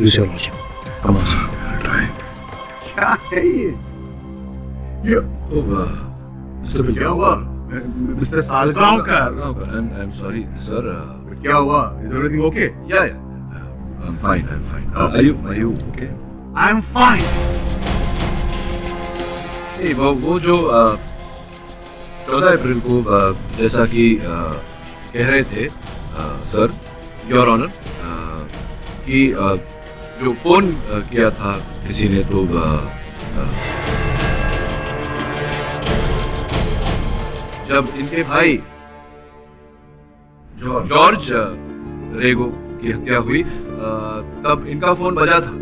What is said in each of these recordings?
use your logic. Come on, sir. क्या है ये? मिस्टर क्या हुआ? Mister Salgaocar, I'm sorry, sir. क्या हुआ? Is everything okay? Yeah. I'm fine. Are you okay? I'm fine. नहीं, वो जो 14 अप्रैल को जैसा कि कह रहे थे सर, योर ऑनर, कि जो फोन किया था किसी ने, तो जब इनके भाई जॉर्ज रेगो की हत्या हुई तब इनका फोन बजा था,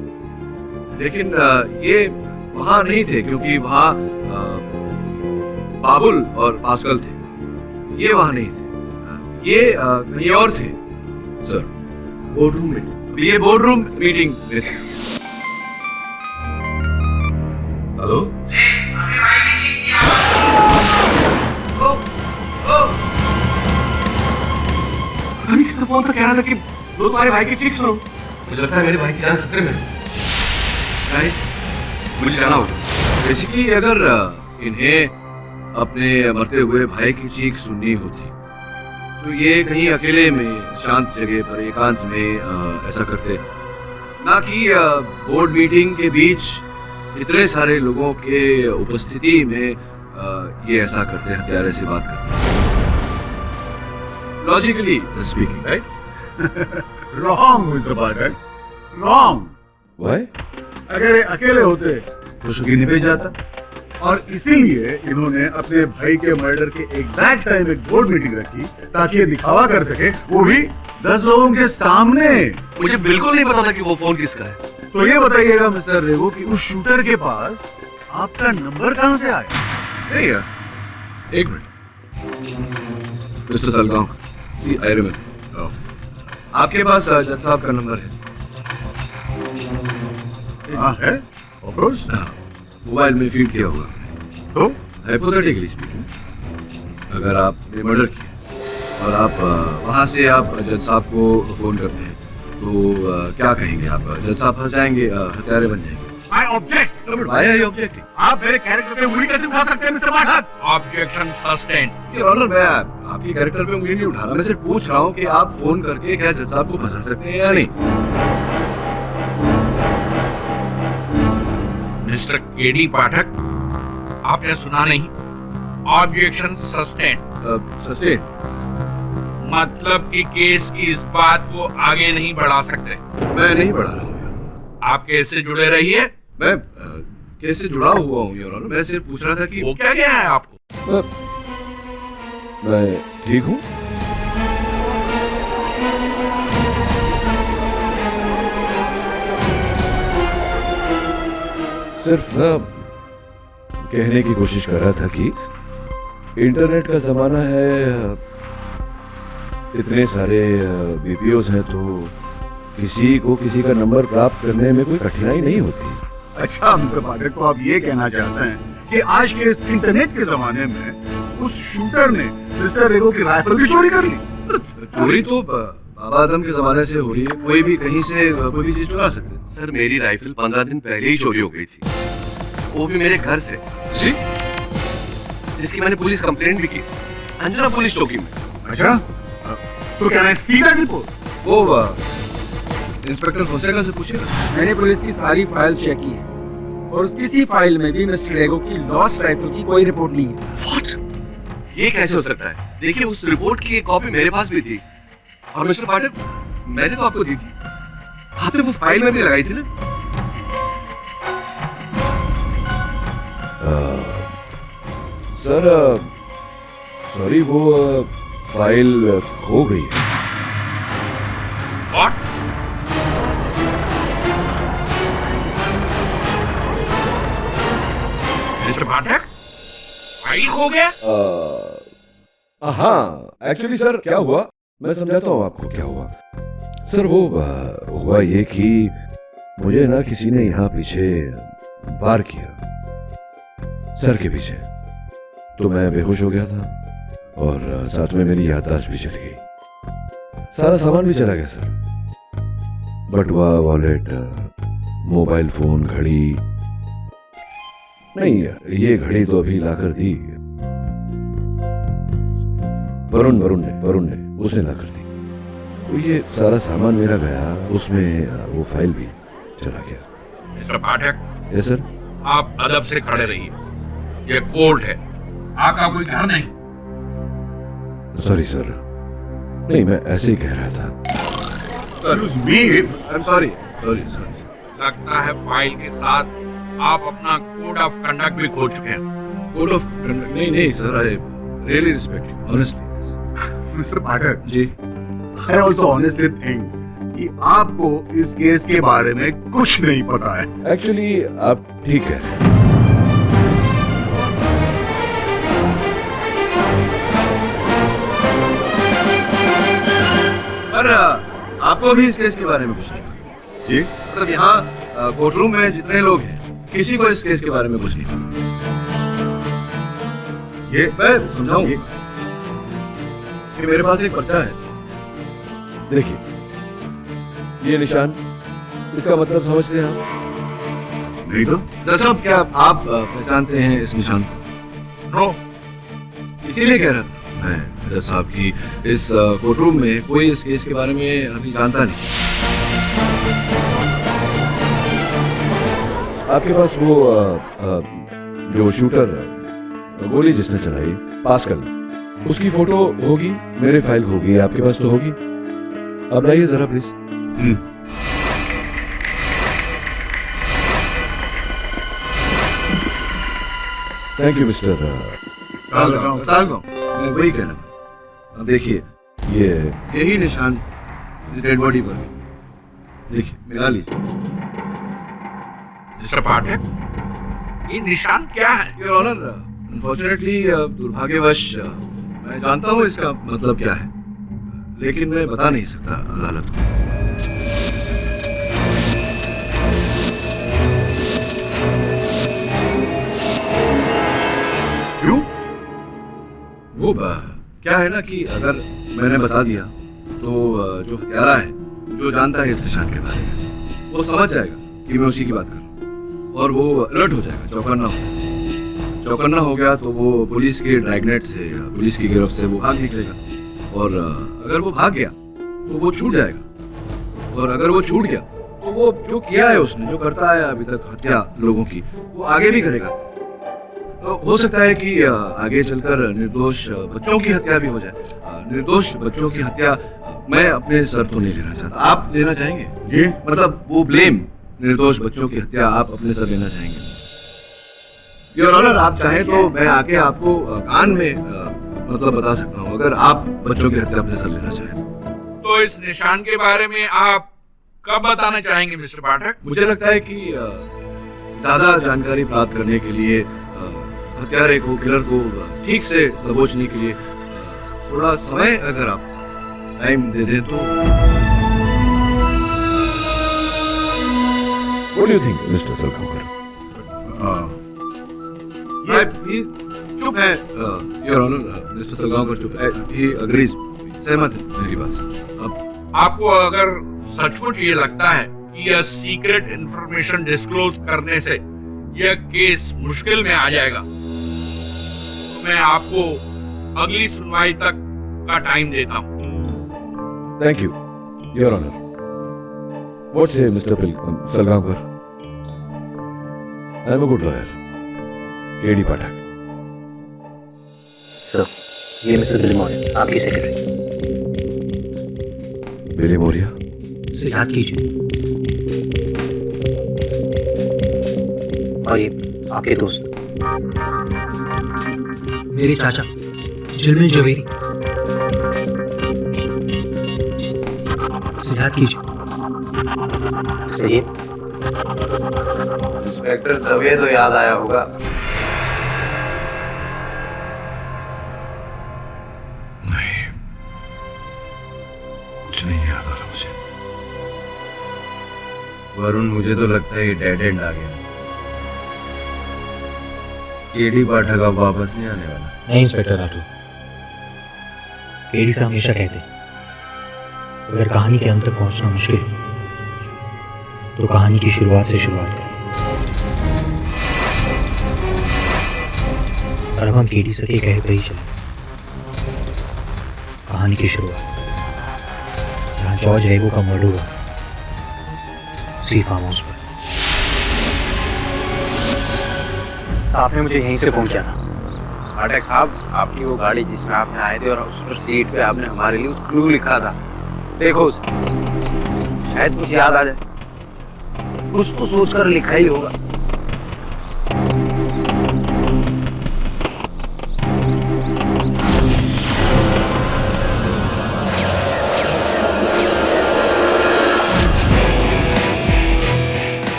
लेकिन ये वहां नहीं थे क्योंकि वहां बाबुल और पास्कल थे। ये वहां नहीं थे, ये कहीं और थे सर, बोर्डरूम में। ये बोर्डरूम मीटिंग में थे। हेलो, किसने फोन तो कह रहा था कि वो तुम्हारे भाई की चीख सुनो। मुझे लगता है मेरे भाई की जान खतरे में है। मुझे जाना होगा। बेसिकली अगर इन्हें अपने मरते हुए भाई की चीख सुननी होती तो ये कहीं अकेले में शांत जगह पर एकांत में ऐसा करते, ना कि बोर्ड मीटिंग के बीच इतने सारे लोगों के उपस्थिति में ये ऐसा करते, हत्यारे से बात करते। Logically speaking, right? Wrong, Mr. Pathak. Wrong. Why? अगर ये अकेले होते तो शुकी निभे जाता, और इसीलिए इन्होंने अपने भाई के मर्डर के एग्जैक्ट टाइम एक बोर्ड मीटिंग रखी ताकि ये दिखावा कर सके, वो भी 10 लोगों के सामने। मुझे बिल्कुल नहीं पता था कि वो फोन किसका है। तो ये बताइएगा मिस्टर रेगो कि उस शूटर के पास आपका नंबर कहां से आया? नहीं यार, एक minute. Mister Salgaon, see I remember, आपके पास जज साहब का नंबर है? हाँ है, ऑफ कोर्स। मोबाइल में फीड किया हुआ। तो हाइपोथेटिकली स्पीकिंग, अगर आपने मर्डर किया और आप वहां से आप जज साहब को फोन करते हैं तो क्या कहेंगे आप? जज साहब फंस जाएंगे, हत्यारे बन जाएंगे। I object. Why are you objecting? आप मेरे कैरेक्टर पे उंगली कैसे उठा सकते हैं mister Pathak? Objection sustain. Your honour, मैं आपके कैरेक्टर पे उंगली नहीं उठा रहा, मैं सिर्फ पूछ रहा हूँ कि आप फोन करके क्या जज साहब को फंसा सकते हैं या नहीं? मिस्टर केडी पाठक, आपने सुना नहीं? ऑब्जेक्शन सस्टेन सस्टेन मतलब कि केस की इस बात को आगे नहीं बढ़ा सकते। मैं नहीं बढ़ा रहा हूँ। आप केस से जुड़े रहिए। मैं केस से जुड़ा हुआ हूँ योर ऑनर, मैं सिर्फ पूछ रहा था कि वो क्या गया है आपको? मैं ठीक हूँ। सिर्फ ना कहने की कोशिश कर रहा था कि इंटरनेट का जमाना है, इतने सारे बीपीओज हैं तो किसी को किसी का नंबर प्राप्त करने में कोई कठिनाई नहीं होती। अच्छा मिस्टर पाठक, तो आप ये कहना चाहते हैं कि आज के इस इंटरनेट के जमाने में उस शूटर ने मिस्टर रेगो की राइफल भी चोरी कर ली? चोरी तो बाबा आदम के जमाने से हो रही है, कोई भी कहीं से कोई भी चीज चुरा सकते हैं। सर, मेरी राइफल 15 दिन पहले ही चोरी हो गई थी, वो भी मेरे घर से, जिसकी मैंने पुलिस कंप्लेंट भी की, अंजना पुलिस चौकी में। अच्छा, तो क्या है सीधा रिपोर्ट? वो इंस्पेक्टर फोसेका से पूछिए। मैंने पुलिस की सारी फाइल चेक की है और उस किसी फाइल में भी मिस्टर रेगो की लॉस्ट राइफल की कोई रिपोर्ट नहीं है। What? ये कैसे हो सकता है? देखिए, उस रिपोर्ट की एक कॉपी मेरे पास भी थी, और मिस्टर पाठक, मैंने तो आपको दी थी, आपने वो फाइल में भी लगाई थी ना? सर सॉरी, वो फाइल खो गई है। What? मिस्टर पाठक, फाइल खो गया? हाँ, एक्चुअली सर क्या हुआ, मैं समझाता हूँ आपको क्या हुआ। सर वो हुआ ये कि मुझे ना किसी ने यहाँ पीछे वार किया, सर के पीछे, तो मैं बेहोश हो गया था और साथ में मेरी याददाश्त भी चली गई, सारा सामान भी चला गया सर। बटुआ, वॉलेट, मोबाइल फोन, घड़ी। नहीं, ये घड़ी तो अभी लाकर दी। वरुण ने उसने लाकर दी। तो ये सारा सामान मेरा गया, उसमें वो फाइल भी चला गया। मिस्टर पाठक, यस सर। आप अदब से खड़े रहिए, ये कोर्ट है, आपका कोई घर नहीं। सॉरी सर, नहीं मैं ऐसे ही कह रहा था। Excuse me. I'm sorry. लगता है फाइल के साथ आप अपना कोड ऑफ कंडक्ट भी खो चुके हैं। Code of conduct? नहीं sir, I really respect you honestly. Mister Pathak, जी, I also honestly think कि आपको इस केस के बारे में कुछ नहीं पता है। एक्चुअली आप ठीक कह रहे हैं। पर आपको भी इस केस के बारे में कुछ नहीं? जी, मतलब यहाँ कोर्ट रूम में जितने लोग हैं, किसी को इस केस के बारे में कुछ नहीं पता। ये मैं समझाऊं कि मेरे पास एक पर्चा है। देखिए, ये निशान, इसका मतलब समझते हैं आप? नहीं तो दरअसल क्या आप पहचानते हैं इस निशान को? नो, इसीलिए कह रहा था मैं जज साहब की इस कोर्ट रूम में कोई इस केस के बारे में अभी जानता नहीं। आपके पास वो जो शूटर, गोली जिसने चलाई, पास्कल, उसकी फोटो होगी, मेरे फाइल होगी, आपके पास तो होगी। अब लाइए जरा please. Thank you mister. Salgaon, मैं वही कह रहा हूँ। अब देखिए, ये यही निशान इस डेड बॉडी पर भी। देखिए, मिला लीजिए। मिस्टर पाठक, ये निशान क्या है? योर ऑनर, अनफॉर्चुनेटली दुर्भाग्यवश मैं जानता हूँ इसका मतलब क्या है, लेकिन मैं बता नहीं सकता अदालत को। क्यों? वो क्या है ना कि अगर मैंने बता दिया तो जो हत्यारा है, जो जानता है इस निशान के बारे में, वो समझ जाएगा कि मैं उसी की बात कर रहा हूँ और वो अलर्ट हो जाएगा, चौकन्ना हो गया तो वो पुलिस के ड्रैगनेट से, पुलिस की गिरफ्त से वो भाग निकलेगा। और अगर वो भाग गया तो वो छूट जाएगा, और अगर वो छूट गया तो वो जो किया है उसने, जो करता है अभी तक हत्या लोगों की, वो आगे भी करेगा। तो हो सकता है कि आगे चलकर निर्दोष बच्चों की हत्या भी हो जाए। निर्दोष बच्चों की हत्या मैं अपने सर तो नहीं लेना चाहता। आप लेना चाहेंगे? जी, मतलब वो ब्लेम, निर्दोष बच्चों की हत्या आप अपने सर लेना चाहेंगे? योर ऑनर, आप चाहें तो मैं आके आपको कान में मतलब बता सकता हूँ, अगर आप बच्चों की हत्या अपने सर लेना चाहें। तो इस निशान के बारे में आप कब बताना चाहेंगे मिस्टर पाठक? मुझे लगता है कि ज्यादा जानकारी प्राप्त करने के लिए, हत्यारे को, किलर को ठीक से दबोचने के लिए थोड़ा समय अगर आप टाइम दे दें तो। What do you think mister Salgaonkar? ये चुप है योर ऑनर, मिस्टर सलगांवकर चुप है। ही अग्रीज, सहमत है मेरी बात से। अब आपको अगर सचमुच ये लगता है कि यह सीक्रेट इंफॉर्मेशन डिस्क्लोज करने से यह केस मुश्किल में आ जाएगा, तो मैं आपको अगली सुनवाई तक का टाइम देता हूँ। Thank you your honour. What say mister Salgaonkar? I am a good lawyer, KD Pathak. Sir, ये मिस्टर बिली मौर्य, आपकी सेक्रेटरी। बिली मौर्य? से याद कीजिए। और ये आपके दोस्त, मेरे चाचा झिलमिल जवेरी। से याद कीजिए। सही। इंस्पेक्टर, तभी तो याद आया होगा। नहीं, कुछ नहीं याद आ रहा मुझे। वरुण, मुझे तो लगता है ये डेड एंड आ गया। केडी पाठक अब वापस नहीं आने वाला। नहीं इंस्पेक्टर राठौर, केडी से हमेशा कहते, अगर कहानी के अंत तक पहुंचना मुश्किल तो कहानी की शुरुआत से शुरुआत करें। और अब हम केडी सके कहे पे ही चले। कहानी की शुरुआत जहाँ जॉर्ज रेगो का मर्डर हुआ, उसी फार्म हाउस पर। आपने मुझे यहीं से फोन किया था। पाठक साहब, आपकी वो गाड़ी जिसमें आपने आए थे और उस पर सीट पे आपने हमारे लिए क्लू लिखा था, देखो शायद कुछ याद आ जाए। कुछ तो सोचकर लिखा ही होगा।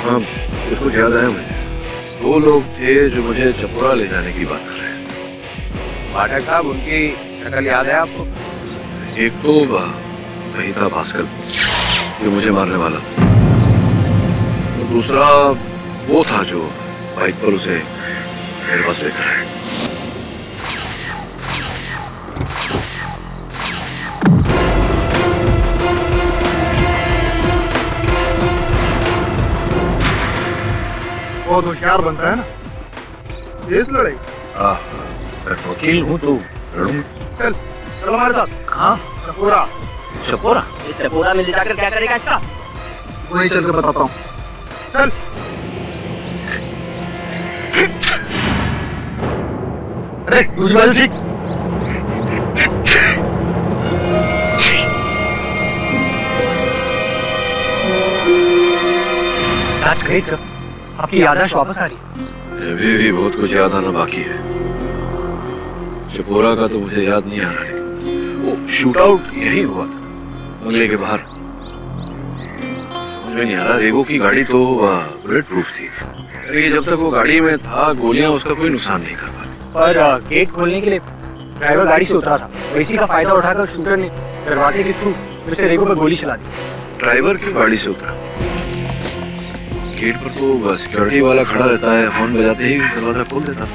हाँ, बिल्कुल याद आया मुझे। दो लोग थे जो मुझे चपोरा ले जाने की बात कर रहे हैं। पाठक साहब, उनकी शक्ल याद है आपको? एक तो वही था भास्कर, जो मुझे मारने वाला था। और दूसरा वो था जो बाइक पर उसे मेरे पास लेकर आया। बहुत होशियार बनता है ना इस लड़ाई। मैं वकील हूँ तो लड़ूंगा। चल चल हमारे साथ। हाँ, चपोरा चपोरा। इस चपोरा में ले जाकर क्या करेगा इसका? वही चल के बताता हूँ। चल। अरे दूसरी बाजू ठीक। That's great, sir. आपकी याददाश्त वापस आ रही है। अभी भी बहुत कुछ याद आना बाकी है। चपोरा का तो मुझे याद नहीं आ रहा, लेकिन वो शूट आउट यही हुआ था, बंगले के बाहर। समझ में नहीं आ रहा, रेगो की गाड़ी तो बुलेट प्रूफ थी। लेकिन जब तक वो गाड़ी में था, गोलियां उसका कोई नुकसान नहीं कर पाती। पर गेट खोलने के लिए ड्राइवर गाड़ी से उतरा था और इसी का फायदा उठाकर शूटर ने दरवाजे के थ्रू उसे रेगो पर गोली चला दी। ड्राइवर क्यों गाड़ी से उतरा? गेट पर तो सिक्योरिटी वाला खड़ा रहता है, फोन बजाते ही दरवाजा खोल देता।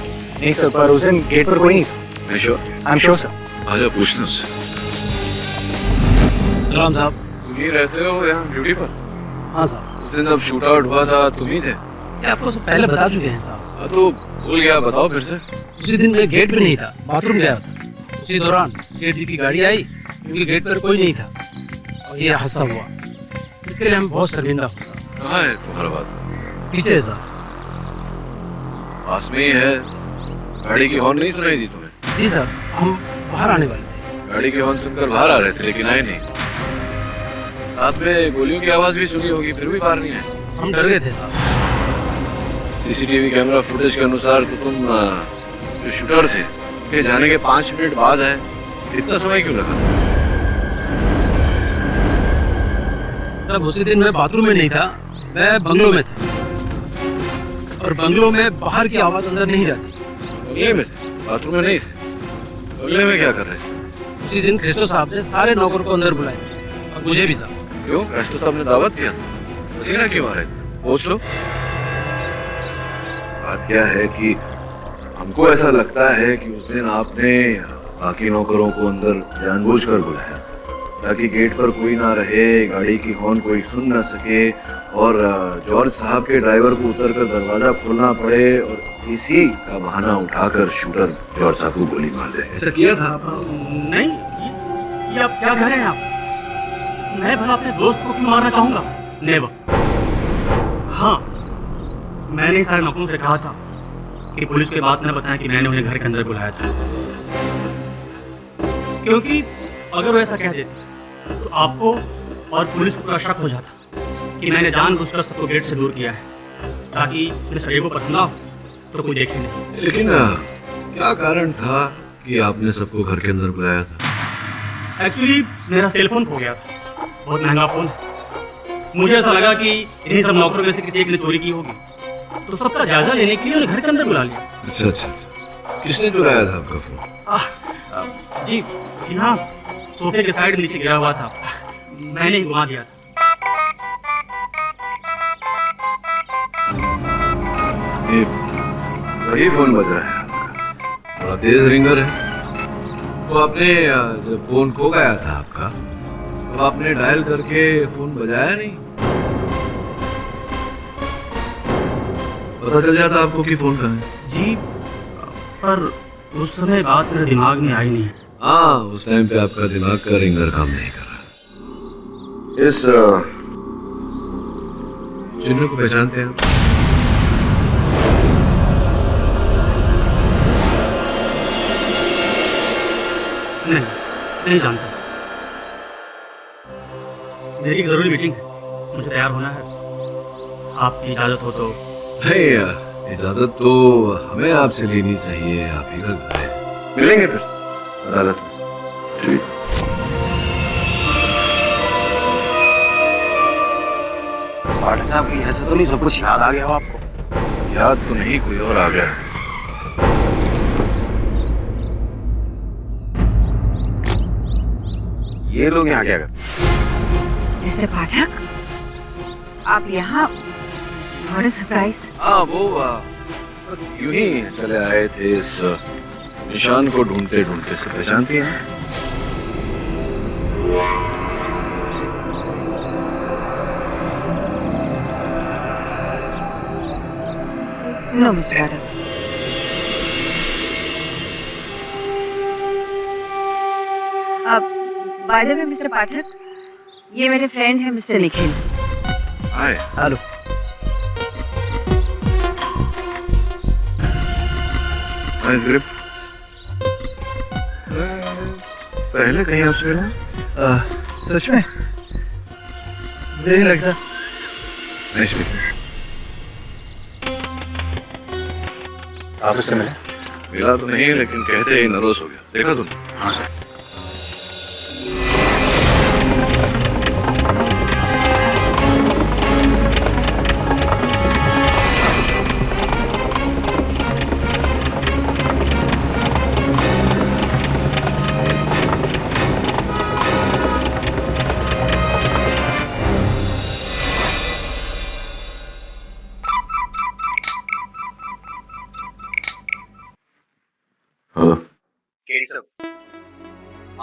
नहीं सर, पर उस दिन गेट पर कोई नहीं था। I am sure sir. आजा पूछते हैं उससे। सलाम साहब। तुम ही रहते हो यहाँ ड्यूटी पर? हाँ साहब। उस दिन जब शूट आउट हुआ था तुम ही थे? ये आपको सब पहले बता चुके हैं साहब। हाँ तो भूल गया, बताओ फिर से। उसी दिन मैं गेट पे नहीं था, बाथरूम गया था। उसी दौरान सेठ जी की गाड़ी आई, क्योंकि गेट पर कोई नहीं था और ये हादसा हुआ। इसके लिए हम बहुत शर्मिंदा हो साहब। कहाँ है तुम्हारा बात? पीछे है साहब। पास में ही है। गाड़ी की हॉर्न नहीं सुनाई दी तुम्हें? जी सर, हम बाहर आने वाले थे। गाड़ी की हॉर्न सुनकर बाहर आ रहे थे, लेकिन आए नहीं। साथ में गोलियों की आवाज भी सुनी होगी, फिर भी बाहर नहीं आए। हम डर गए थे साहब। सीसीटीवी कैमरा फुटेज के अनुसार तो तुम जो शूटर थे उनके जाने के 5 मिनट बाद है। इतना समय क्यों लगा? सब उसी दिन मैं बाथरूम में नहीं था, मैं बंगलों में था। और बंगलों में बाहर की आवाज अंदर नहीं जाती। बंगले में थे, बाथरूम में नहीं थे। बंगले में क्या कर रहे थे? उसी दिन क्रिस्टो साहब ने सारे नौकर को अंदर बुलाया और मुझे भी साहब। क्यों? क्रिस्टो साहब ने दावत दिया? पसीना क्यों आ रहे? पूछ लो। बात क्या है कि हमको ऐसा लगता है कि उस दिन आपने बाकी नौकरों को अंदर जानबूझकर बुलाया ताकि गेट पर कोई ना रहे, गाड़ी की हॉर्न कोई सुन ना सके और जॉर्ज साहब के ड्राइवर को उतरकर दरवाजा खोलना पड़े और इसी का बहाना उठाकर शूटर जॉर्ज साहब को गोली मार दे। ऐसा किया था? नहीं, ये आप क्या कह रहे हैं आप? मैं भला अपने दोस्त को क्यों मारना चाहूंगा? नेवर। हाँ, मैंने सारे नौकरों से कहा था कि पुलिस के बात न बताएं कि मैंने उन्हें घर के अंदर बुलाया था, क्योंकि अगर वो ऐसा कह देते तो आपको और पुलिस को पूरा शक हो जाता कि मैंने जानबूझकर सबको गेट से दूर किया है ताकि मिस रेगो पर हमला हो तो कोई देखे नहीं। लेकिन क्या कारण था कि आपने सबको घर के अंदर बुलाया था? एक्चुअली मेरा सेल फोन खो गया था, बहुत महंगा फोन है। मुझे ऐसा लगा कि इन्हीं सब नौकरों में से किसी एक ने चोरी की होगी, तो सबका जायजा लेने के लिए उन्हें घर के अंदर बुला लिया। अच्छा अच्छा, किसने चुराया था आपका फोन? जी हाँ, सोफे के साइड नीचे गिरा हुआ था, मैंने ही घुमा दिया था। ये वही फोन बज रहा है आपका, बड़ा तेज रिंगर है। तो आपने जब फोन खो गया था आपका, तो आपने डायल करके फोन बजाया नहीं? पता चल जाता आपको कि फोन कहाँ है। जी, पर उस समय बात मेरे दिमाग में आई नहीं। हाँ, उस टाइम पे आपका दिमाग का रिंगर काम नहीं कर रहा। इस चिन्ह को पहचानते हैं आप? नहीं जानता। मेरी एक जरूरी मीटिंग है, मुझे तैयार होना है। आपकी इजाजत हो तो? नहीं, इजाजत तो हमें आपसे लेनी चाहिए, आप ही का घर है। मिलेंगे फिर अदालत में। ठीक। पाठक साहब की ऐसा तो नहीं सब कुछ याद आ गया हो आपको? याद तो नहीं, कोई और आ गया। ये लोग यहाँ क्या करते? मिस्टर पाठक, आप यहाँ? What a surprise. हाँ, वो यूं ही चले आए थे, इस निशान को ढूंढते ढूंढते। से पहचानती हैं? नो मिस्टर पाठक। अब बाय द वे मिस्टर पाठक, ये मेरे फ्रेंड हैं मिस्टर निखिल। हाय। हेलो। Nice grip. पहले कहीं आपसे मिला? सच में? मुझे नहीं लगता। Nice meeting. आप उससे मिले? मिला तो नहीं, लेकिन कहते ही नर्वस हो गया। देखा तुमने? हाँ सर।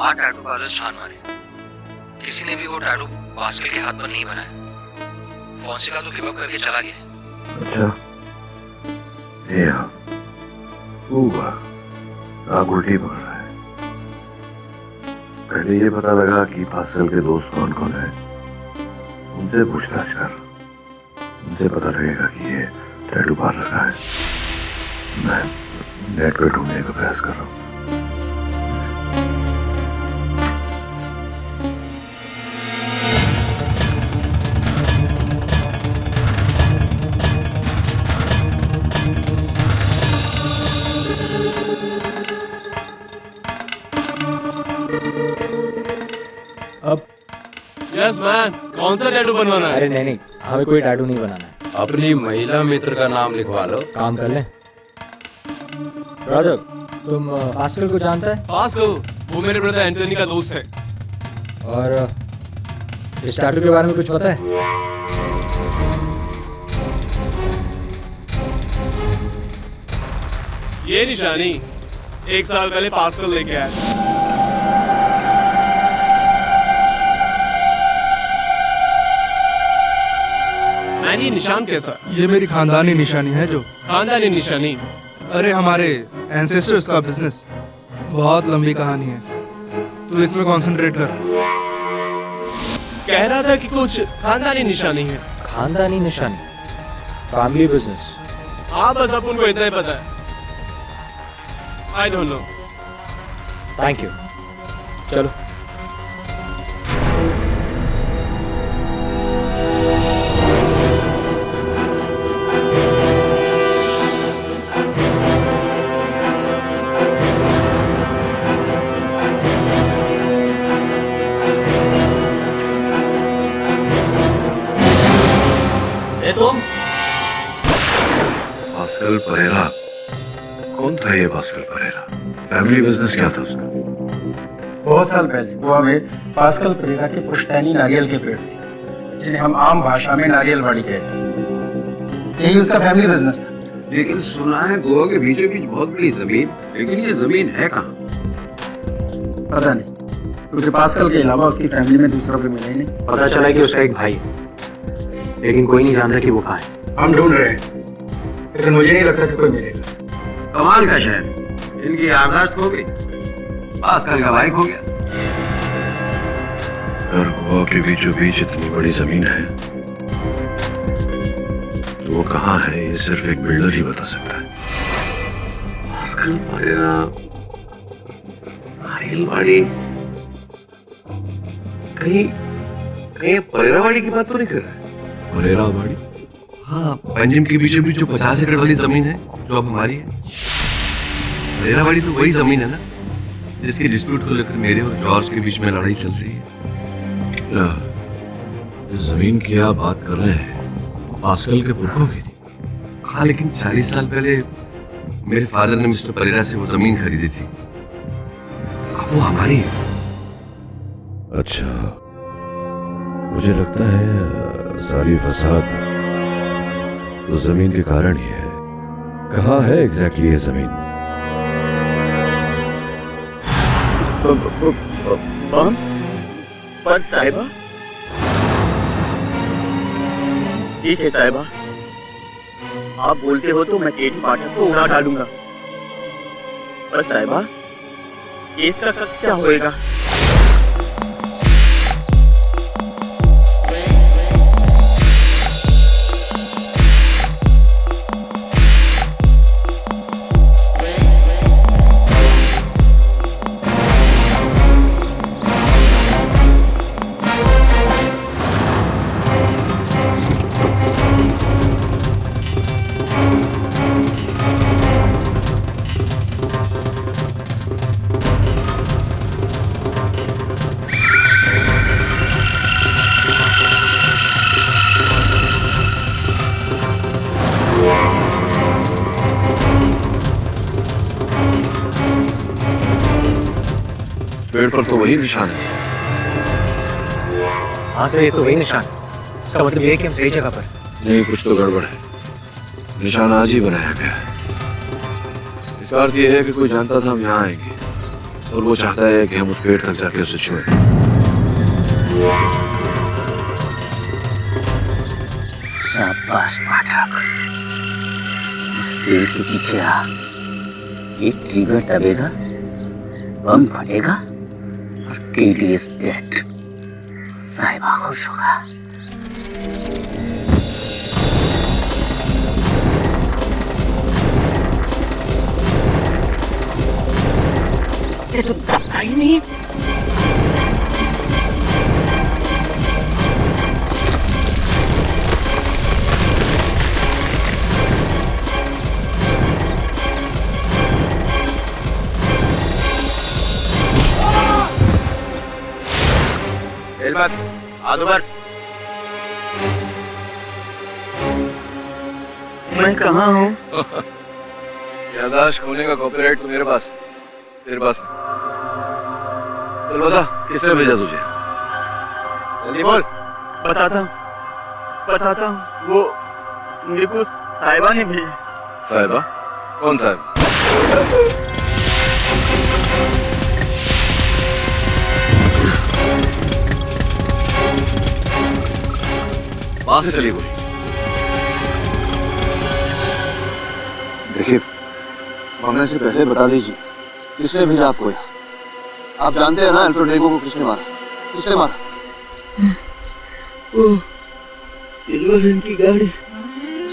आठ टैटू पार्लर्स छान मारे, किसी ने भी वो टैटू पास्कल के हाथ पर नहीं बनाया। फोंसेका तो गिव अप करके चला गया। अच्छा, ये आग उल्टी पकड़ रहा है। पहले ये पता लगा कि पास्कल के दोस्त कौन कौन है, उनसे पूछताछ कर, उनसे पता लगेगा कि ये टैटू पार्लर का है। मैं नेट पे ढूंढने का प्रयास कर रहा हूँ। अब यस मैन, कौन सा टैटू बनवाना है? अरे नहीं, हमें कोई टैटू नहीं बनाना है। अपनी महिला मित्र का नाम लिखवा लो। काम कर ले। राजक, तुम पास्कल को जानता है? पास्कल, वो मेरे ब्रदर एंटनी का दोस्त है। और इस टैटू के बारे में कुछ पता है? ये निशानी 1 साल पहले पास्कल लेके आया। मैंने निशान कैसा? ये मेरी खानदानी निशानी है। जो खानदानी निशानी? अरे हमारे एंसेस्टर्स का बिजनेस, बहुत लंबी कहानी है, तो इसमें कंसंट्रेट कर। कह रहा था कि कुछ खानदानी निशानी है। खानदानी निशानी? Family business? हाँ, बस अपन को इतना ही पता है। I don't know. Thank you. चलो। पास्कल परेरा? कौन था ये पास्कल परेरा? फैमिली बिजनेस क्या था उसका? बहुत साल पहले वो हमें पास्कल परेरा के पुश्तैनी नारियल के पेड़ थे, जिन्हें हम आम भाषा में नारियलवाड़ी कहते हैं। यही उसका फैमिली बिजनेस था। लेकिन सुना है गोवा के बीचों बीच बहुत बड़ी जमीन, लेकिन ये जमीन है कहाँ? पता नहीं, क्योंकि पास्कल के अलावा उसकी फैमिली में दूसरों को मिला ही नहीं। पता चला कि उसका एक भाई है, लेकिन कोई नहीं जान रहा कि वो कहाँ है। हम ढूंढ रहे हैं। लेकिन मुझे नहीं लगता कि कोई मिलेगा। कमाल का शहर, इनकी याददाश्त खो गई, पास्कल का बाइक हो गया। और गोवा के बीचों बीच इतनी बड़ी जमीन है तो वो कहाँ है ये सिर्फ एक बिल्डर ही बता सकता है। पास्कल परेरा, नारियलवाड़ी, कहीं कहीं परेरावाड़ी की बात तो नहीं कर रहा है? परेरावाड़ी? हाँ, पंजिम के बीचों बीच जो 50 एकड़ वाली जमीन है जो अब हमारी है। परेरावाड़ी तो वही जमीन है ना जिसके डिस्प्यूट को लेकर मेरे और जॉर्ज के बीच में लड़ाई चल रही है। इस जमीन की आप बात कर रहे हैं पास्कल के पुरखों की थी। हाँ, लेकिन 40 साल पहले मेरे फादर ने मिस्टर परेरा से वो जमीन खरीदी थी, अब वो हमारी है। अच्छा, मुझे लगता है सारी फसाद तो जमीन के कारण ही है। कहाँ है एग्जैक्टली ये जमीन? पर साहिबा, ठीक है साहिबा, आप बोलते हो तो मैं केटी पाठक को उड़ा डालूंगा। पर साहिबा, केस का कब क्या होएगा? पेड़ पर तो वही निशान है। हाँ सर, ये तो वही निशान है। इसका मतलब ये है कि हम सही जगह पर। नहीं, कुछ तो गड़बड़ है। निशान आज ही बनाया गया है। इसका अर्थ ये है कि कोई जानता था हम यहाँ आएंगे और वो चाहता है कि हम उस पेड़ तक जाके उसे छुएं। शाबाश पाठक, इस पेड़ के पीछे आ, एक ट्रिगर दबेगा, बम फटेगा और केटी इज डेड। साहिबा खुश होगा। ये तो जाता ही नहीं। आदुबर, मैं कहाँ हूँ? याददाश्त खोने का कॉपीराइट तो मेरे पास, तेरे पास। चल बता, किसने भेजा तुझे? जल्दी बोल। बताता हूँ, वो मेरे को साहिबा ने भेजा। साहिबा? कौन साहिबा? वहां से चली गोली। देखिए, मरने से पहले बता दीजिए किसने भेजा आपको यहाँ? आप जानते हैं ना अल्फ्रेड रेगो को किसने मारा? किसने मारा? वो सिल्वर रंग की गाड़ी।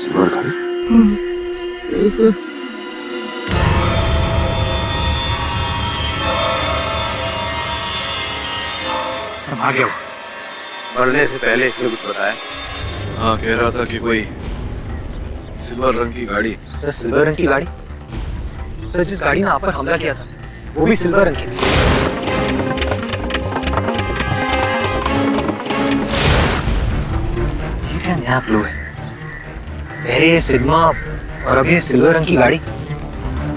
सिल्वर गाड़ी? सब आ गया। मरने से पहले इसने कुछ बताया? हाँ, कह रहा था कि कोई सिल्वर रंग की गाड़ी। सर, सिल्वर रंग की गाड़ी? सर, जिस गाड़ी ने आप पर हमला किया था वो भी सिल्वर रंग की थी। ये क्या नया क्लू है? पहले ये सिग्मा और अभी ये सिल्वर रंग की गाड़ी।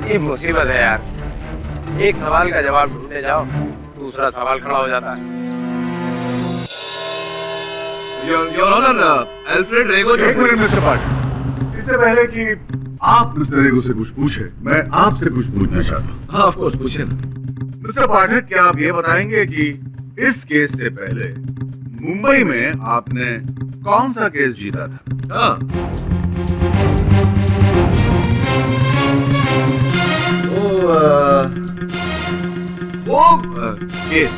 ये मुसीबत है यार। एक सवाल का जवाब ढूंढने जाओ, दूसरा सवाल खड़ा हो जाता है। योर ऑनर, अल्फ्रेड रेगो। एक मिनट मिस्टर पाठक, इससे पहले कि आप मिस्टर रेगो से कुछ पूछे, मैं आपसे कुछ पूछना चाहता हूँ। हाँ, ऑफ कोर्स, पूछे ना। मिस्टर पाठक, क्या आप ये बताएंगे कि इस केस से पहले मुंबई में आपने कौन सा केस जीता था? हाँ, वो केस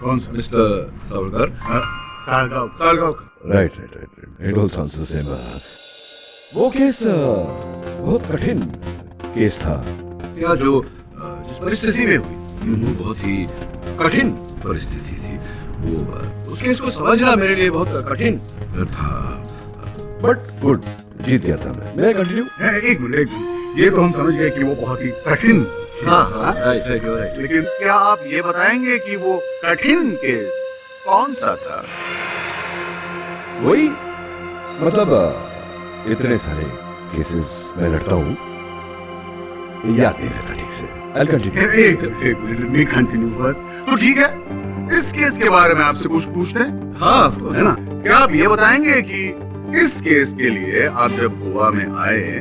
कौन सा? Mister Savarkar Salgaon right right right, it all sounds the same. वो केस बहुत कठिन केस था। या जो जिस परिस्थिति में हुई वो बहुत ही कठिन परिस्थिति थी। वो उस केस को समझना मेरे लिए बहुत कठिन था। बट गुड, जीत गया था मैं कंटिन्यू। एक मिनट, ये तो हम समझ गए कि वो बहुत ही कठिन। हाँ, राइट। लेकिन क्या आप ये बताएंगे कि वो कठिन केस कौन सा था? वही, मतलब इतने सारे केसेस मैं लड़ता हूँ, याद नहीं रहता ठीक से। I'll continue. एक मिनट, मी कंटिन्यू फर्स्ट। तो ठीक है, इस केस के बारे में आपसे कुछ पूछते हैं? हाँ, है ना? क्या आप ये बताएंगे कि इस केस के लिए आप जब गोवा में आए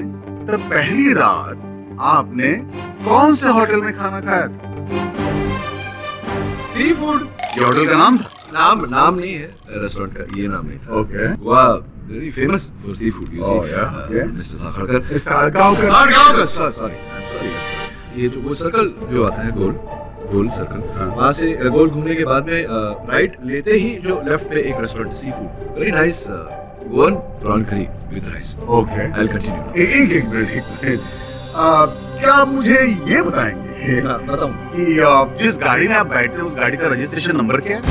तब पहली रात आपने कौन से होटल में खाना खाया था? Sea food. ये होटल का नाम था? नाम नहीं है रेस्टोरेंट का, ये नाम नहीं था। Okay. Goa very famous for seafood, you see. Mister Sakhadkar, Salgaonkar, sorry. ये जो वो सर्कल जो आता है गोल सर्कल, वहाँ से गोल घूमने के बाद में राइट लेते ही जो लेफ्ट पे एक restaurant seafood, very nice Goan prawn curry with rice. Okay, I will continue. एक मिनट, क्या आप मुझे ये बताएंगे बताऊं कि जिस गाड़ी में आप बैठते हैं उस गाड़ी का रजिस्ट्रेशन नंबर क्या है?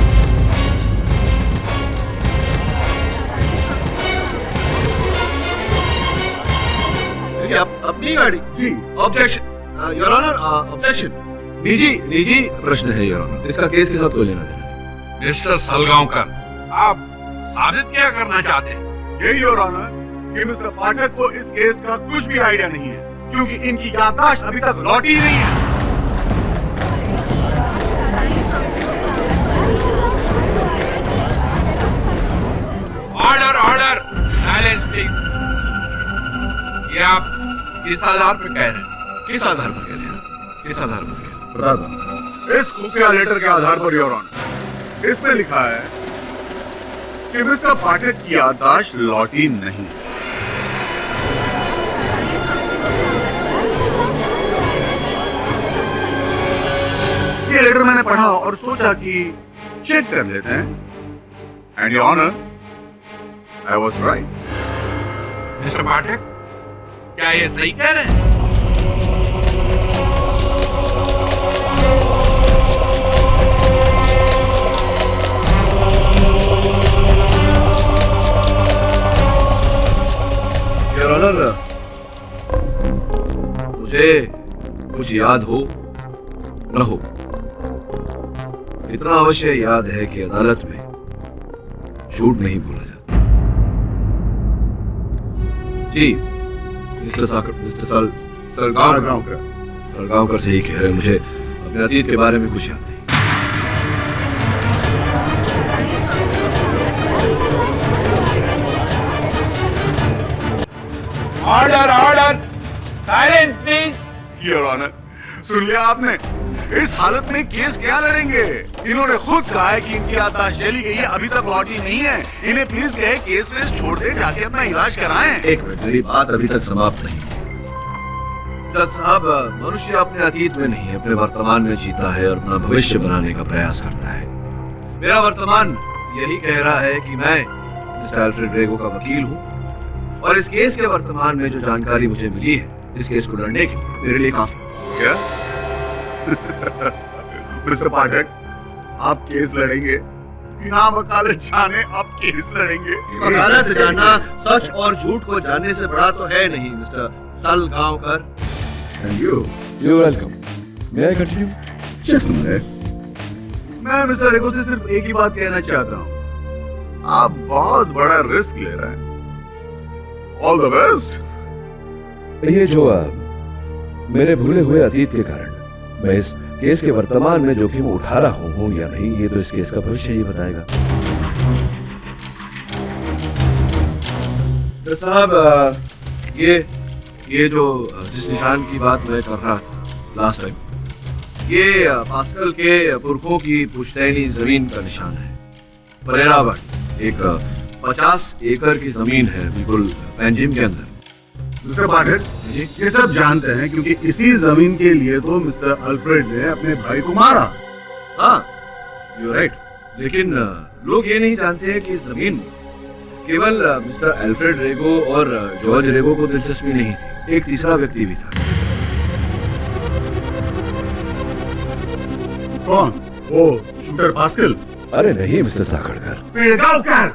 अपनी गाड़ी? जी। Objection your honour, objection. निजी प्रश्न है योर ऑनर, इसका केस के साथ कोई लेना देना। मिस्टर सलगांवकर, आप साबित क्या करना चाहते हैं? ये योर ऑनर कि मिस्टर पाठक को इस केस का कुछ भी आइडिया नहीं है, क्योंकि इनकी याददाश्त अभी तक लौटी नहीं है। Order, silence please. ये आप किस आधार पर कह रहे हैं? किस आधार पर कह रहे हैं? किस आधार पर कह रहे हैं? बता दो। इस खुफिया लेटर के आधार पर योर ऑनर, इसमें लिखा है कि मिस्टर पाठक की याददाश्त लौटी नहीं। ये लेटर मैंने पढ़ा और सोचा कि चेक कर लेते हैं। And your honour, I was right. Mister Pathak, क्या ये सही कह रहे हैं? योर ऑनर, मुझे कुछ याद हो न हो, इतना अवश्य याद है कि अदालत में झूठ नहीं बोला जाता। जी, मिस्टर सलगांवकर सही कह रहे हैं, मुझे अपने अतीत के बारे में कुछ याद नहीं। Order, silence please. Your honour, सुन लिया आपने? इस हालत में केस क्या लड़ेंगे? इन्होंने खुद कहा है कि इनकी याददाश्त चली गई है, अभी तक लौटी नहीं है। इन्हें प्लीज कहे केस में छोड़ दे, जाके अपना इलाज कराएं। एक मिनट, मेरी बात अभी तक समाप्त नहीं। जज साहब, मनुष्य अपने अतीत में नहीं, अपने वर्तमान में जीता है और अपना भविष्य बनाने का प्रयास करता है। मेरा वर्तमान यही कह रहा है कि मैं मिस्टर अल्फ्रेड ग्रेगो का वकील हूँ और इस केस के वर्तमान में जो जानकारी मुझे मिली है, इस केस को लड़ने की मेरे लिए काफी। क्या? मिस्टर पाठक, आप केस लड़ेंगे? बिना वकालत जाने आप केस लड़ेंगे? वकालत से जानना सच और झूठ को जानने से बड़ा तो है नहीं mister Salgaonkar. Thank you. You're welcome. May I continue? Just a minute. मैं मिस्टर रेगो से सिर्फ एक ही बात कहना चाहता हूँ, आप बहुत बड़ा रिस्क ले रहे हैं। All the best. ये जो मेरे भूले हुए अतीत के कारण मैं इस केस के वर्तमान में जोखिम उठा रहा हूँ या नहीं, ये तो इस केस का भविष्य ही बताएगा। तो साहब, ये जो जिस निशान की बात मैं कर रहा था लास्ट टाइम, ये पास्कल के पुरखों की पुश्तैनी जमीन का निशान है। परेरावट एक 50 एकड़ की जमीन है, बिल्कुल पेंजिम के अंदर। मिस्टर पाठक, ये सब जानते हैं क्योंकि इसी जमीन के लिए तो मिस्टर अल्फ्रेड ने अपने भाई को मारा। हाँ, यू राइट। लेकिन लोग ये नहीं जानते हैं कि जमीन केवल मिस्टर अल्फ्रेड रेगो और जॉर्ज रेगो को दिलचस्पी नहीं थी, एक तीसरा व्यक्ति भी था। कौन? वो शूटर पास्कल? अरे नहीं mister Sakhadkar. Pedgaonkar.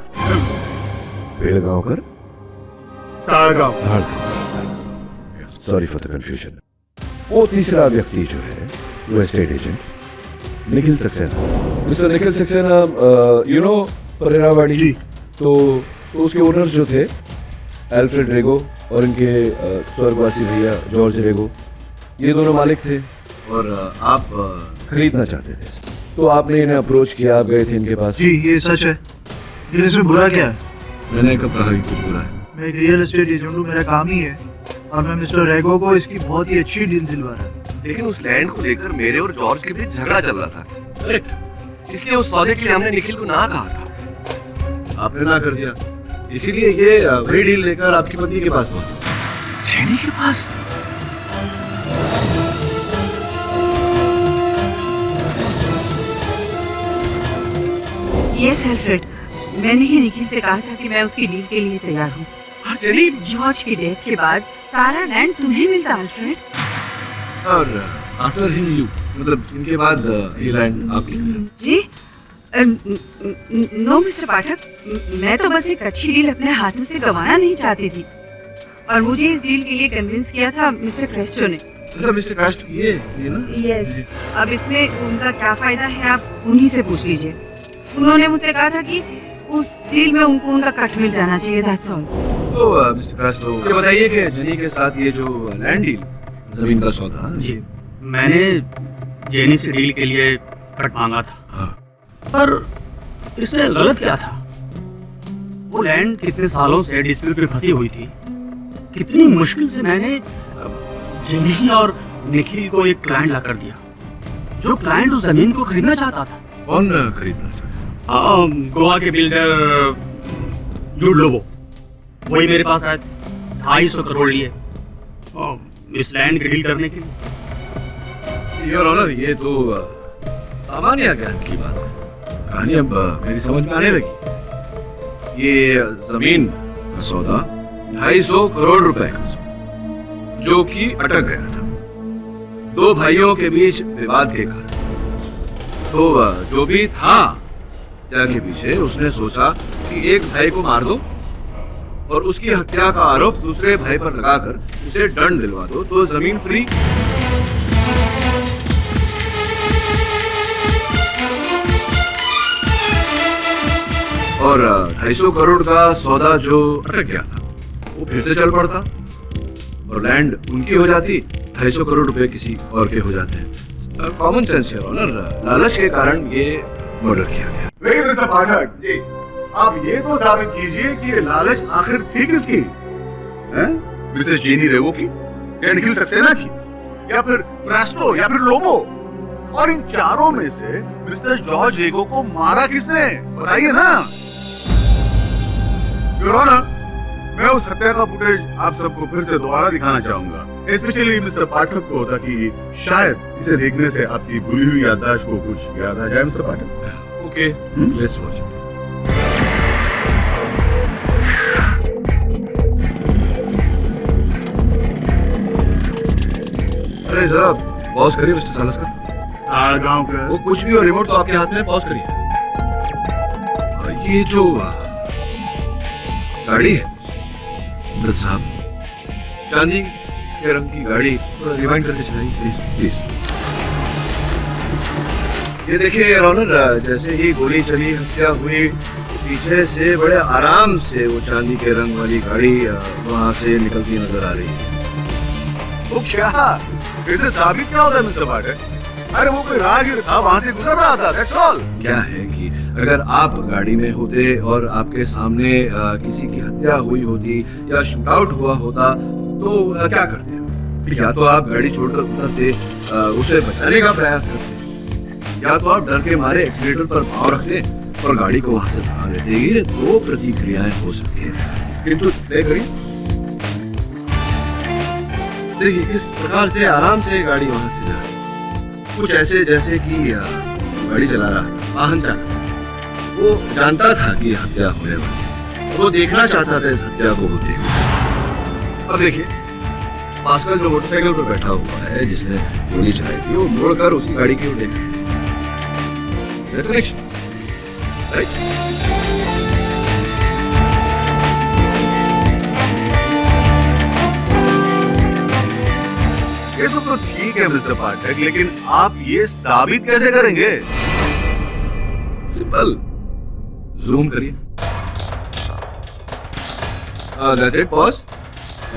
Pedgaonkar? Sadgaon. Sorry for the confusion. वो तीसरा व्यक्ति जो है वो estate agent Nikhil Saxena. Mister Nikhil Saxena, you know Pererawadi, तो उसके ओनर्स जो थे अल्फ्रेड रेगो और इनके स्वर्गवासी भैया जॉर्ज रेगो, ये दोनों मालिक थे। और आप खरीदना चाहते थे, तो आपने इन्हें अप्रोच किया, आप गए थे इनके पास। जी ये सच है। फिर इसमें बुरा क्या है? मैंने कब कहा कि कुछ बुरा है? मैं एक रियल एस्टेट एजेंट हूँ, मेरा काम ही है, और मैं मिस्टर रेगो को इसकी बहुत ही अच्छी डील दिलवा रहा था। लेकिन उस लैंड को लेकर मेरे और जॉर्ज के बीच झगड़ा चल रहा था। करेक्ट। इसलिए उस सौदे के लिए हमने निखिल को ना कहा था। आपने ना कर दिया, इसीलिए ये वही डील लेकर आपकी पत्नी के पास पहुंचा। जेनी के पास? यस अल्फ्रेड, मैंने ही निखिल से कहा था कि मैं उसकी डील के लिए तैयार हूँ। जॉर्ज की डेथ के बाद सारा लैंड तुम्हें मिलता अल्फ्रेड। और आफ्टर हिम यू, मतलब इनके बाद ये लैंड आपकी। जी नो मिस्टर पाठक, मैं तो बस एक अच्छी डील अपने हाथों से गंवाना नहीं चाहती थी, और मुझे इस डील के लिए कन्विंस किया था मिस्टर क्रेस्टो ने। मिस्टर क्रेस्टो, ये ना? यस। अब इसमें उनका क्या फायदा है आप उन्हीं से पूछ लीजिए। उन्होंने मुझसे कहा था कि उस डील में उनको उनका कट मिल जाना चाहिए, दैट्स ऑल। तो मिस्टर क्रेस्टो, ये बताइए कि जेनी के साथ ये जो लैंड डील, जमीन का सौदा। जी, मैंने जेनी से डील के लिए कट मांगा था। हाँ। पर इसमें गलत क्या था? वो लैंड कितने सालों से डिस्प्यूट में फंसी हुई थी। कितनी मुश्किल से मैंने जेनी और निखिल को एक क्लाइंट ला कर दिया, जो क्लाइंट उस जमीन को खरीदना चाहता था। कौन खरीदना चाहता? गोवा के बिल्डर जूड लोबो। वही मेरे पास आए, 250 करोड़ लिए इस लैंड की डील करने के लिए। योर ऑनर, ये तो सामान्य ज्ञान की बात है। कहानी अब मेरी समझ में आने लगी। ये जमीन का सौदा 250 करोड़ रुपए का, जो कि अटक गया था दो भाइयों के बीच विवाद के कारण। तो जो भी था के पीछे, उसने सोचा कि एक भाई को मार दो और उसकी हत्या का आरोप दूसरे भाई पर लगाकर उसे दंड दिलवा दो, तो जमीन फ्री। और 250 करोड़ का सौदा जो अटक गया था वो फिर से चल पड़ता और लैंड उनकी हो जाती, 250 करोड़ रुपए किसी और के हो जाते हैं। कॉमन सेंस है ऑनर, लालच के कारण ये मर्डर किया गया। लेकिन मिस्टर पाठक जी, आप ये तो साबित कीजिए कि ये लालच आखिर थी किसकी? मिसेस जेनी रेगो की, या निखिल सक्सेना की, या फिर क्रेस्टो, या फिर लोबो? और इन चारों में से मिस्टर जॉर्ज रेगो को मारा किसने? बताइए ना। योर ऑनर, मैं उस हत्या का फुटेज आप सबको फिर से दोबारा दिखाना चाहूंगा, स्पेशली मिस्टर पाठक को, ताकि शायद इसे देखने से आपकी भूली हुई याददाश्त को कुछ याद आ जाए। Mister Pathak, okay, let's watch it. अरे जरा पॉज करिए मिस्टर सालस्कर। गांव का वो कुछ भी हो, रिमोट तो आपके हाथ में, पॉज करिए। ये जो गाड़ी है अमृत साहब, चांदी के रंग की गाड़ी, थोड़ा रिवाइंड करके चलाइए प्लीज प्लीज। ये देखिए ऑनर, जैसे ही गोली चली, हत्या हुई, पीछे से बड़े आराम से वो चांदी के रंग वाली गाड़ी वहां से निकलती नजर आ रही है। तो क्या इसे साबित क्या होता है मिस्टर पाठक? अरे वो कोई राहगीर था, वहां से गुजर रहा था, दैट्स ऑल। क्या है कि अगर आप गाड़ी में होते और आपके सामने किसी की हत्या हुई होती या शूट आउट हुआ होता तो क्या करते? या तो आप गाड़ी छोड़कर उतरते, उसे बचाने का प्रयास करते, या तो आप डर के मारे एक्सीलेटर पर पांव रखते और गाड़ी को वहां से भगा लेते। ये दो प्रतिक्रियाएं हो सकती है, किंतु तय करिए। देखिए इस प्रकार से आराम से गाड़ी वहां से जा रही है। कुछ ऐसे जैसे कि गाड़ी चला रहा था, वाहन चालक वो जानता था कि हत्या होने वाली है, वो देखना चाहता था इस हत्या को होते हुए। अब देखिए पास्कल जो मोटरसाइकिल पर बैठा हुआ है जिसने गोली चलाई थी, वो मुड़कर उसी गाड़ी की ओर देख रहा है। ये सब तो ठीक है मिस्टर पाठक, लेकिन आप ये साबित कैसे करेंगे? सिंपल, जूम करिए। That's it boss.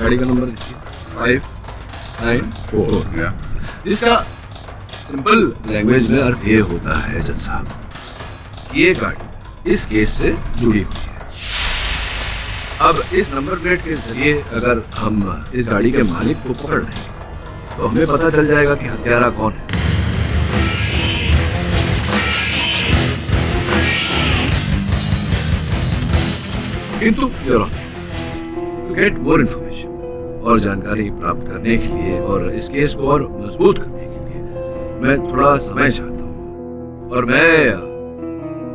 गाड़ी का नंबर देखिए 594। इसका सिंपल लैंग्वेज में अर्थ ये होता है जज साहब, ये गाड़ी इस केस से जुड़ी हुई है। अब इस नंबर प्लेट के जरिए अगर हम इस गाड़ी के मालिक को पकड़ लेंगे तो हमें पता चल जाएगा कि हत्यारा कौन है। किंतु टू गेट मोर इंफॉर्मेशन और जानकारी प्राप्त करने के लिए और इस केस को और मजबूत करने के लिए मैं थोड़ा समय चाहता हूँ, और मैं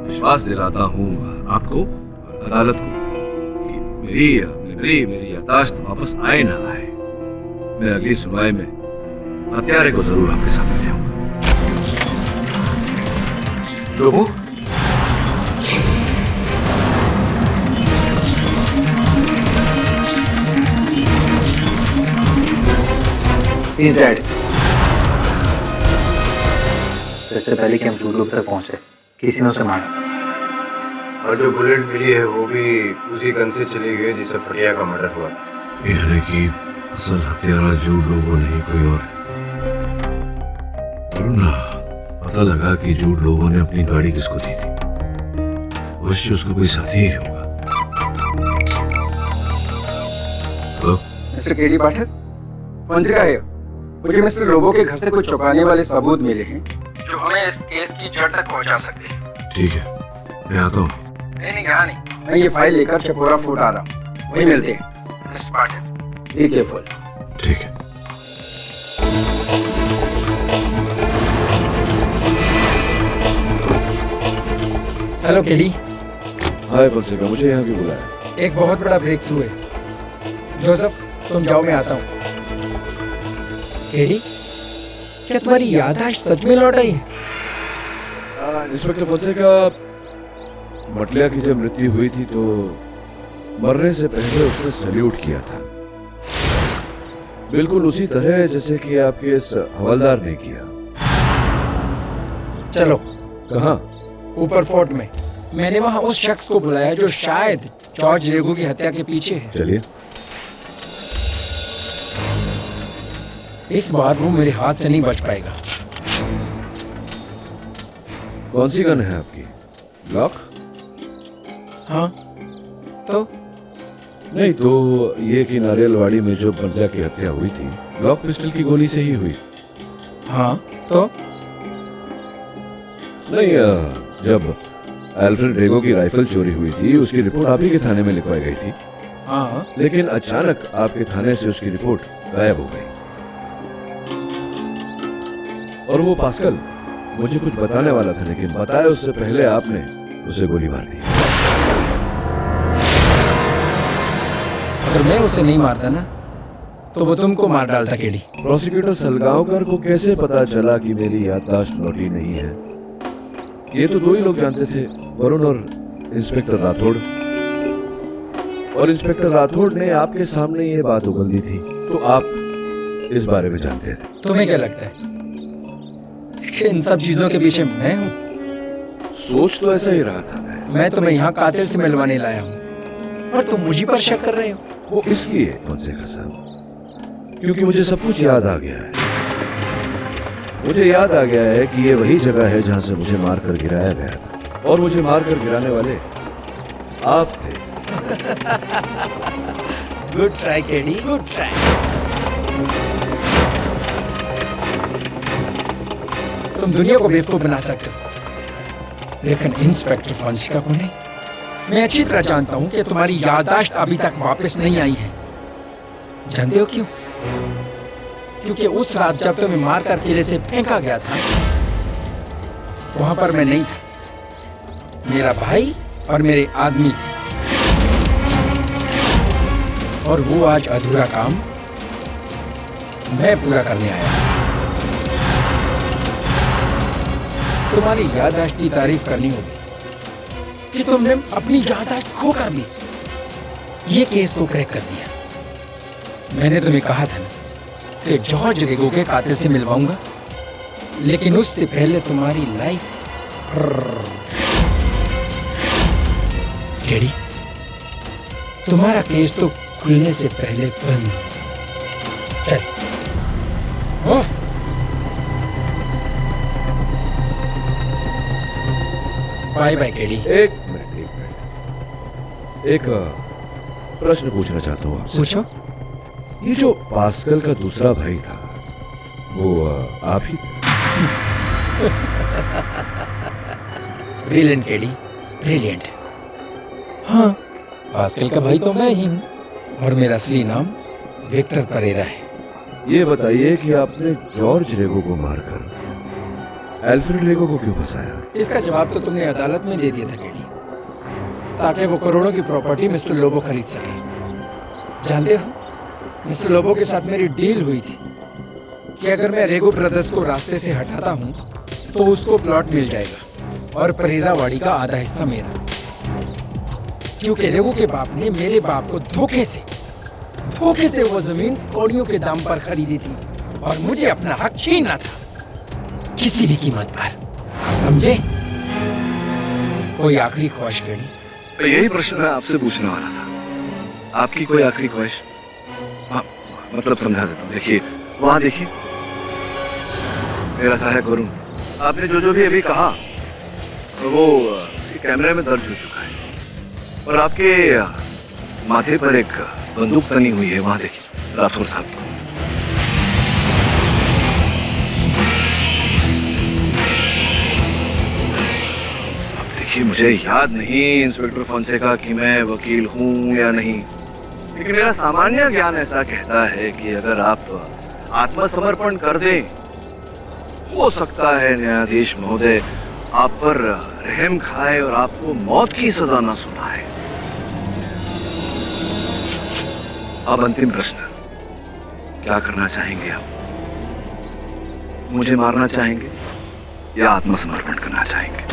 विश्वास दिलाता हूँ आपको और अदालत को कि मेरी याददाश्त वापस आए ना आए, मैं अगली सुनवाई में हत्यारे को जरूर आपके सामने ले आऊंगा। लोगों He's dead. इससे पहले कि हम जूडोब तक पहुंचे किसी ने उसे मारा, और जो बुलेट मिली है वो भी उसी गन से चली गई जिससे फटिया का मर्डर हुआ। यानी कि असल हत्यारा जूड लोगों नहीं कोई और। पता लगा कि जूड लोगों ने अपनी गाड़ी किसको दी थी, अवश्य उसका कोई साथी ही होगा। मिस्टर केडी पाठक, कौन सी है? मुझे मिस्टर लोबो के घर से कुछ चौंकाने वाले सबूत मिले हैं जो हमें इस केस की जड़ तक पहुंचा सकते हैं। ठीक है, मैं आता हूँ। नहीं, यहाँ नहीं, मैं ये फाइल लेकर चपोरा फूट आ रहा हूँ, वही मिलते हैं। Mister Pathak, be careful. ठीक है। Hello KD. हाय फोंसेका, मुझे यहाँ क्यों बुलाया? एक बहुत बड़ा ब्रेक थ्रू है। जोसेफ तुम जाओ, मैं आता हूँ। केडी, क्या तुम्हारी याददाश्त सच में लौट आई है? इंस्पेक्टर फोंसेका, मटलिया की जब मृत्यु हुई थी तो मरने से पहले उसने सल्यूट किया था, बिल्कुल उसी तरह जैसे कि आपके इस हवलदार ने किया। चलो। कहाँ? ऊपर फोर्ट में। मैंने वहाँ उस शख्स को बुलाया जो शायद जॉर्ज रेगो की हत्या के पीछे है। चलिए। इस बार वो मेरे हाथ से नहीं बच पाएगा। कौन सी गन है आपकी? लॉक? हाँ, तो नहीं तो ये कि नारियलवाड़ी में जो बंजा की हत्या हुई थी लॉक पिस्टल की गोली से ही हुई। हाँ, तो नहीं, जब अल्फ्रेड रेगो की राइफल चोरी हुई थी उसकी रिपोर्ट आप ही के थाने में लिखवाई गई थी। हाँ, लेकिन अचानक आपके थाने से उसकी रिपोर्ट गायब हो गई, और वो पास्कल मुझे कुछ बताने वाला था, लेकिन बताया उससे पहले आपने उसे गोली मार दी। अगर मैं उसे नहीं मारता ना तो वो तुमको मार डालता। केडी, प्रोसिक्यूटर सलगांवकर को कैसे पता चला कि मेरी याददाश्त लौटी नहीं है? ये तो दो ही लोग जानते थे, वरुण और इंस्पेक्टर राठौड़। और इंस्पेक्टर राठौड़ ने आपके सामने ये बात उगल दी थी, तो आप इस बारे में जानते थे। तुम्हें क्या लगता है कि इन सब चीजों के पीछे मैं हूँ? सोच तो ऐसा ही रहा था। मैं तुम्हें यहाँ कातिल से मिलवाने लाया हूँ और तुम मुझे पर शक कर रहे हो। वो इसलिए फोंसेका साहब क्योंकि मुझे सब कुछ याद आ गया है। मुझे याद आ गया है कि ये वही जगह है जहां से मुझे मारकर गिराया गया था, और मुझे मारकर गिराने वाले आप थे। Good try KD, good try. तुम दुनिया को बेवकूफ बना सकते हो, लेकिन इंस्पेक्टर फोंसेका को नहीं। मैं अच्छी तरह जानता हूं कि तुम्हारी याददाश्त अभी तक वापस नहीं आई है। जानते हो क्यों? क्योंकि उस रात जब तुम्हें मारकर किले से फेंका गया था वहां पर मैं नहीं था। मेरा भाई और मेरे आदमी थे। और वो आज अधूरा काम मैं पूरा करने आया। तुम्हारी याददाश्त की तारीफ करनी होगी कि तुमने अपनी याददाश्त खो कर भी ये केस को क्रैक कर दिया। मैंने तुम्हें कहा था ना कि जॉर्ज रेगो के कातिल से मिलवाऊंगा, लेकिन उससे पहले तुम्हारी लाइफ। डैडी, तुम्हारा केस तो खुलने से पहले बंद। चल बाय बाय केडी। एक मिनट एक प्रश्न पूछना चाहता हूँ आपसे। पूछो। ये जो पास्कल का दूसरा भाई था वो आप ही थे? Brilliant KD, brilliant. हाँ, पास्कल का भाई तो मैं ही हूँ और मेरा असली नाम विक्टर परेरा है। ये बताइए कि आपने जॉर्ज रेगो को मारकर एल्फ्रेड रेगो को क्यों फंसाया? इसका जवाब तो तुमने अदालत में दे दिया था केडी, ताकि वो करोड़ों की प्रॉपर्टी मिस्टर लोबो खरीद सके। जानते हो, मिस्टर लोबो के साथ मेरी डील हुई थी कि अगर मैं रेगो ब्रदर्स को रास्ते से हटाता हूँ तो उसको प्लॉट मिल जाएगा और परेरा वाड़ी का आधा हिस्सा मेरा, क्योंकि रेगो के बाप ने मेरे बाप को धोखे से वो जमीन कौड़ियों के दाम पर खरीदी थी और मुझे अपना हक छीनना था किसी भी कीमत पर। समझे? कोई आखिरी ख्वाहिश केडी? तो यही प्रश्न मैं आपसे पूछने वाला था। आपकी कोई आखिरी ख्वाहिश? मतलब समझा देता हूँ। देखिए वहां देखिए, मेरा सहायक वरुण, आपने जो भी अभी कहा तो वो कैमरे में दर्ज हो चुका है और आपके माथे पर एक बंदूक तनी हुई है। वहां देखिए राठौर साहब। अब देखिए, मुझे याद नहीं इंस्पेक्टर फोंसेका कि मैं वकील हूं या नहीं, लेकिन मेरा सामान्य ज्ञान ऐसा कहता है कि अगर आप आत्मसमर्पण कर दें, हो सकता है न्यायाधीश महोदय आप पर रहम खाए और आपको मौत की सजा ना सुनाए। अब अंतिम प्रश्न, क्या करना चाहेंगे आप? मुझे मारना चाहेंगे या आत्मसमर्पण करना चाहेंगे?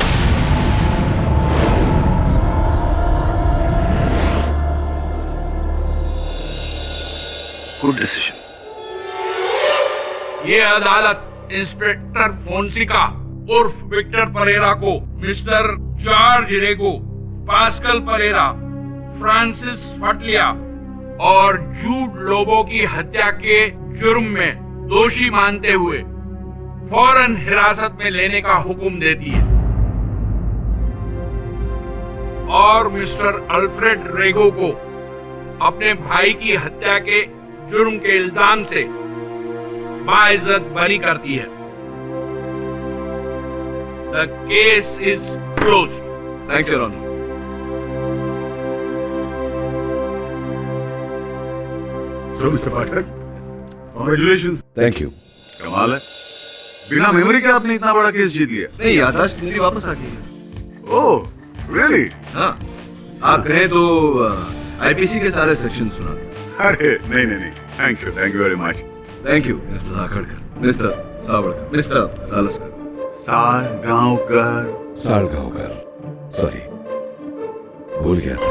Good decision. ये अदालत इंस्पेक्टर फोंसिका उर्फ विक्टर परेरा को मिस्टर जॉर्ज रेगो, पास्कल परेरा, फ्रांसिस फटलिया और जूड लोबो की हत्या के जुर्म में दोषी मानते हुए फौरन हिरासत में लेने का हुक्म देती है और मिस्टर अल्फ्रेड रेगो को अपने भाई की हत्या के जुर्म के इल्जाम से बाइज्जत बरी करती है। The case is closed. Thanks, Your Honor. So, Mr. Pathak, congratulations. Thank you. कमाल है, बिना मेमोरी के आपने इतना बड़ा केस जीत लिया। नहीं, याददाश्त मेरी वापस आ गई है। ओह, really? हाँ, आप कहें तो आईपीसी के सारे सेक्शन सुना। अरे नहीं, thank you very much. Thank you mister Sakhadkar, mister Savadkar, mister Salaskar. Salgaonkar, sorry, भूल गया था।